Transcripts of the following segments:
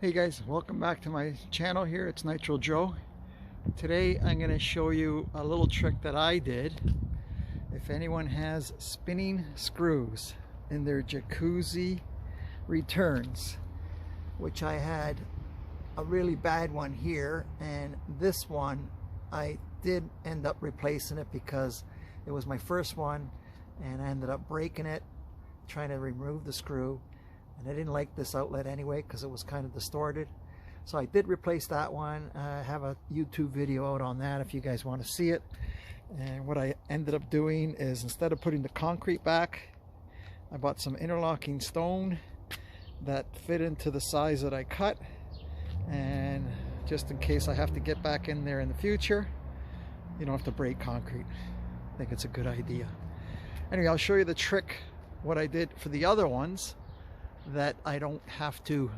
Hey guys, welcome back to my channel here. It's Nitro Joe. Today I'm going to show you a little trick that I did. If anyone has spinning screws in their jacuzzi returns, which I had a really bad one here, and this one I did end up replacing it because it was my first one and I ended up breaking it trying to remove the screw. And I didn't like this outlet anyway because it was kind of distorted. So I did replace that one. I have a YouTube video out on that if you guys want to see it. And what I ended up doing is, instead of putting the concrete back, I bought some interlocking stone that fit into the size that I cut. And just in case I have to get back in there in the future, you don't have to break concrete. I think it's a good idea. Anyway, I'll show you the trick, what I did for the other ones, that I don't have to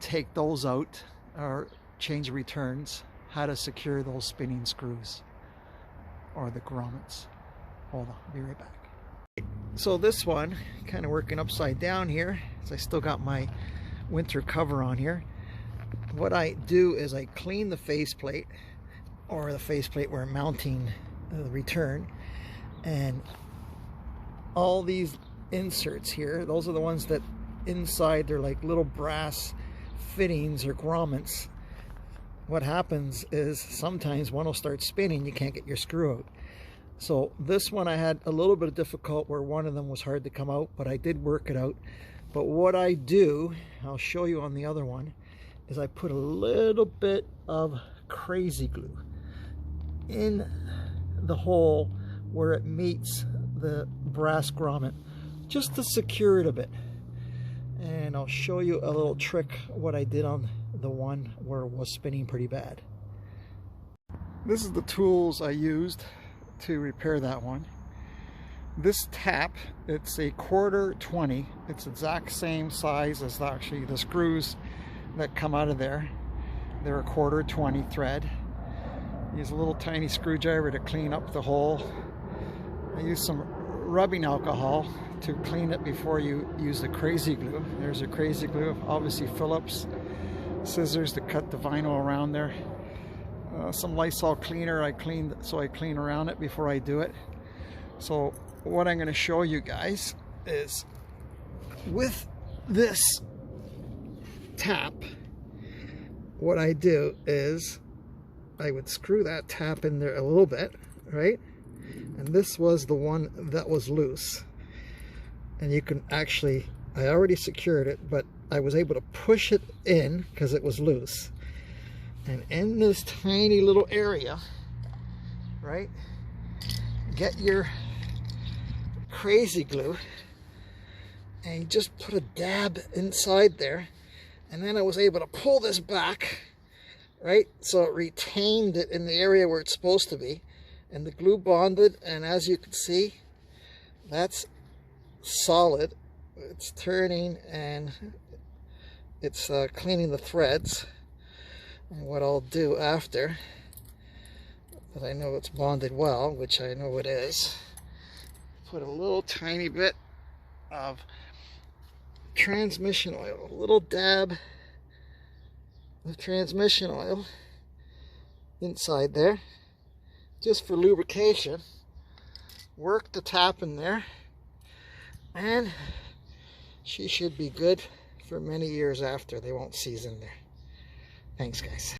take those out or change returns, how to secure those spinning screws or the grommets. Hold on, I'll be right back. So this one, kind of working upside down here, as I still got my winter cover on here. What I do is I clean the faceplate, or the faceplate where I'm mounting the return, and all these inserts here, those are the ones that inside they're like little brass fittings or grommets. What happens is sometimes one will start spinning, you can't get your screw out. So this one I had a little bit of difficult where one of them was hard to come out, but I did work it out. But what I do, I'll show you on the other one, is I put a little bit of crazy glue in the hole where it meets the brass grommet, just to secure it a bit. And I'll show you a little trick what I did on the one where it was spinning pretty bad. This is the tools I used to repair that one. This tap, it's a 1/4 20. It's the exact same size as actually the screws that come out of there. They're a 1/4 20 thread. Use a little tiny screwdriver to clean up the hole. I use some rubbing alcohol to clean it before you use the crazy glue. There's a crazy glue, obviously Phillips. Scissors to cut the vinyl around there. Some Lysol cleaner I clean around it before I do it. So what I'm going to show you guys is, with this tap, what I do is I would screw that tap in there a little bit, right? And this was the one that was loose. And you can actually, I already secured it, but I was able to push it in because it was loose. And in this tiny little area, right, get your crazy glue and you just put a dab inside there. And then I was able to pull this back, right, so it retained it in the area where it's supposed to be. And the glue bonded, and as you can see, that's solid. It's turning and it's cleaning the threads. And what I'll do after that, I know it's bonded well, which I know it is, put a little tiny bit of transmission oil, a little dab of transmission oil inside there, just for lubrication. Work the tap in there, and she should be good for many years after. They won't seize in there. Thanks, guys.